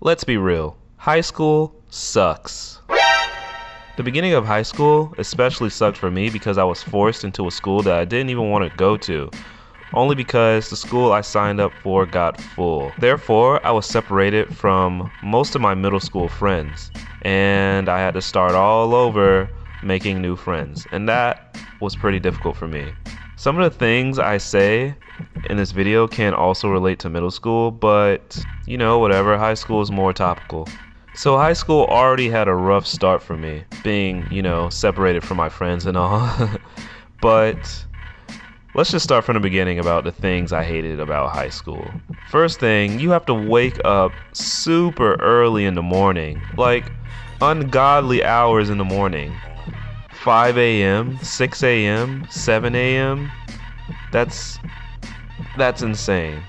Let's be real, high school sucks. The beginning of high school especially sucked for me because I was forced into a school that I didn't even want to go to, only because the school I signed up for got full. Therefore, I was separated from most of my middle school friends, and I had to start all over making new friends, and that was pretty difficult for me. Some of the things I say in this video can also relate to middle school, but you know, whatever, high school is more topical. So high school already had a rough start for me, being, you know, separated from my friends and all. But let's just start from the beginning about the things I hated about high school. First thing, you have to wake up super early in the morning, like ungodly hours in the morning. 5 a.m., 6 a.m., 7 a.m. That's insane.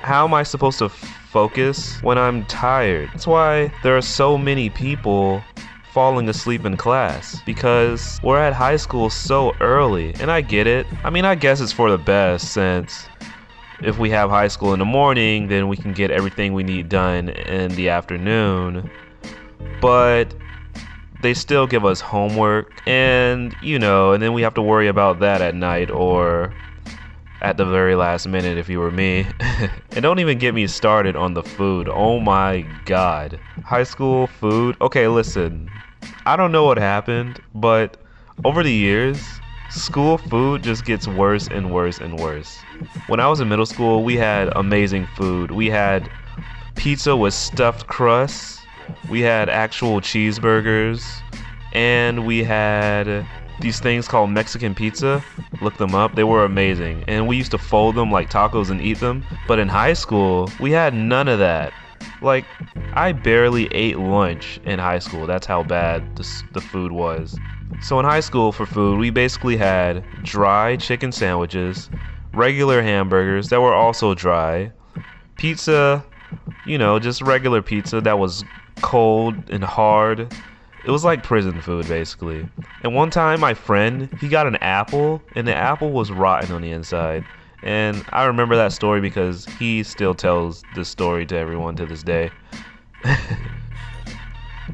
How am I supposed to focus when I'm tired? That's why there are so many people falling asleep in class, because we're at high school so early. And I get it. I mean, I guess it's for the best, since if we have high school in the morning, then we can get everything we need done in the afternoon. But they still give us homework, and you know, and then we have to worry about that at night or at the very last minute if you were me. And don't even get me started on the food. Oh my god. High school food. Okay, listen. I don't know what happened, but over the years, school food just gets worse and worse and worse. When I was in middle school, we had amazing food. We had pizza with stuffed crusts. We had actual cheeseburgers. And we had these things called Mexican pizza. Look them up. They were amazing. And we used to fold them like tacos and eat them. But in high school, we had none of that. Like, I barely ate lunch in high school. That's how bad the food was. So in high school for food, we basically had dry chicken sandwiches, regular hamburgers that were also dry, pizza, you know, just regular pizza that was cold and hard. It was like prison food, basically. And one time, my friend, he got an apple, and the apple was rotten on the inside. And I remember that story because he still tells this story to everyone to this day.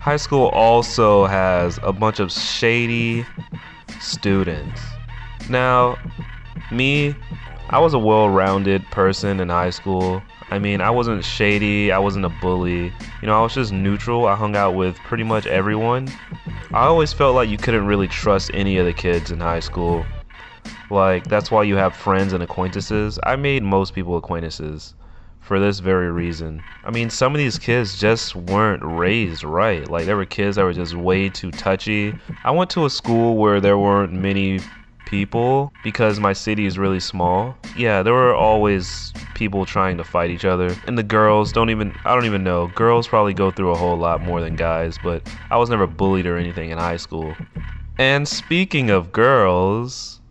High school also has a bunch of shady students. Now, me, I was a well-rounded person in high school. I mean, I wasn't shady, I wasn't a bully. You know, I was just neutral. I hung out with pretty much everyone. I always felt like you couldn't really trust any of the kids in high school. Like, that's why you have friends and acquaintances. I made most people acquaintances for this very reason. I mean, some of these kids just weren't raised right. Like, there were kids that were just way too touchy. I went to a school where there weren't many people because my city is really small. Yeah, there were always people trying to fight each other. And the girls I don't even know. Girls probably go through a whole lot more than guys, but I was never bullied or anything in high school. And speaking of girls,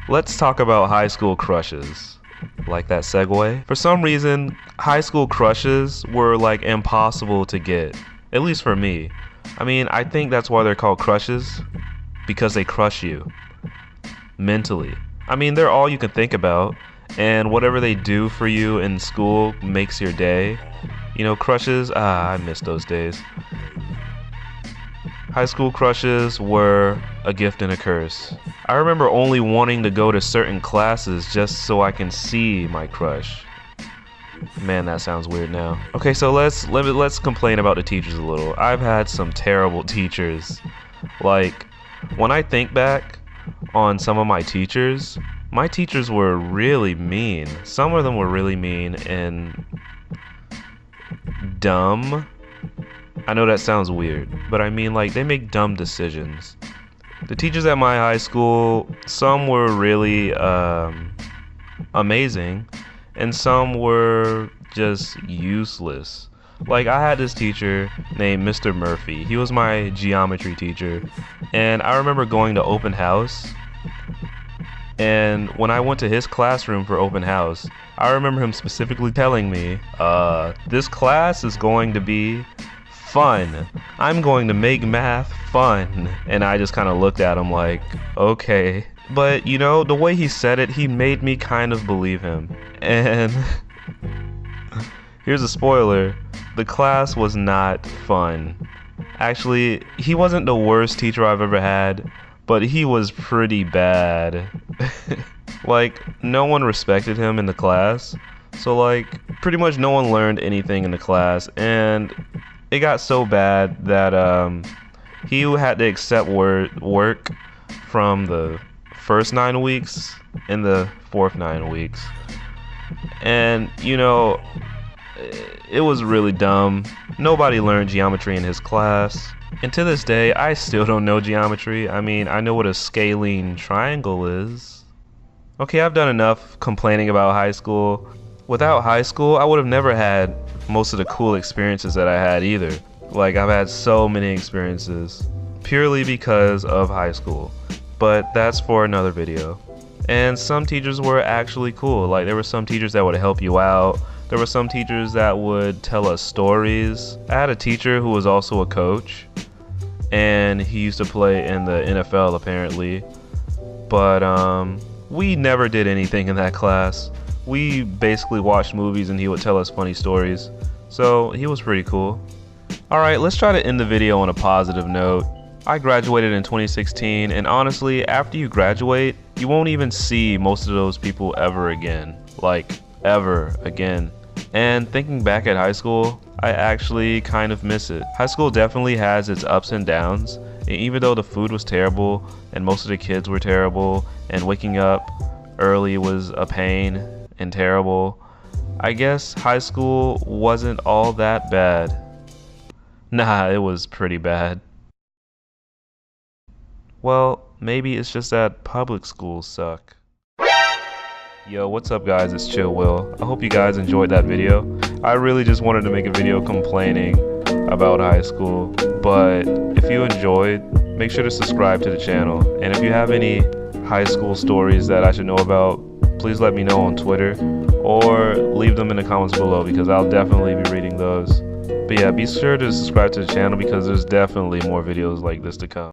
let's talk about high school crushes. Like that segue? For some reason, high school crushes were like impossible to get. At least for me. I mean, I think that's why they're called crushes. Because they crush you. Mentally. I mean, they're all you can think about. And whatever they do for you in school makes your day. You know, crushes, I miss those days. High school crushes were a gift and a curse. I remember only wanting to go to certain classes just so I can see my crush. Man, that sounds weird now. Okay, so let's complain about the teachers a little. I've had some terrible teachers. Like, when I think back on some of my teachers were really mean. Some of them were really mean and dumb. I know that sounds weird, but I mean, like, they make dumb decisions. The teachers at my high school, some were really amazing, and some were just useless. Like, I had this teacher named Mr. Murphy. He was my geometry teacher, and I remember going to open house, and when I went to his classroom for open house, I remember him specifically telling me, this class is going to be fun. I'm going to make math fun. And I just kind of looked at him like, okay. But you know, the way he said it, he made me kind of believe him. And here's a spoiler, the class was not fun. Actually, he wasn't the worst teacher I've ever had, but he was pretty bad. Like, no one respected him in the class. So like, pretty much no one learned anything in the class, and it got so bad that he had to accept work from the first 9 weeks and the fourth 9 weeks. And you know, it was really dumb. Nobody learned geometry in his class. And to this day, I still don't know geometry. I mean, I know what a scalene triangle is. Okay, I've done enough complaining about high school. Without high school, I would have never had most of the cool experiences that I had either. Like, I've had so many experiences purely because of high school. But that's for another video. And some teachers were actually cool. Like, there were some teachers that would help you out. There were some teachers that would tell us stories. I had a teacher who was also a coach, and he used to play in the NFL apparently. But we never did anything in that class. We basically watched movies and he would tell us funny stories. So he was pretty cool. Alright, let's try to end the video on a positive note. I graduated in 2016, and honestly, after you graduate, you won't even see most of those people ever again. Like, ever again. And thinking back at high school, I actually kind of miss it. High school definitely has its ups and downs, and even though the food was terrible and most of the kids were terrible and waking up early was a pain and terrible, I guess high school wasn't all that bad. Nah, it was pretty bad. Well, maybe it's just that public schools suck. Yo, what's up guys, it's Chillwil. I hope you guys enjoyed that video. I really just wanted to make a video complaining about high school, but if you enjoyed, make sure to subscribe to the channel. And if you have any high school stories that I should know about, please let me know on Twitter or leave them in the comments below, because I'll definitely be reading those. But yeah, be sure to subscribe to the channel because there's definitely more videos like this to come.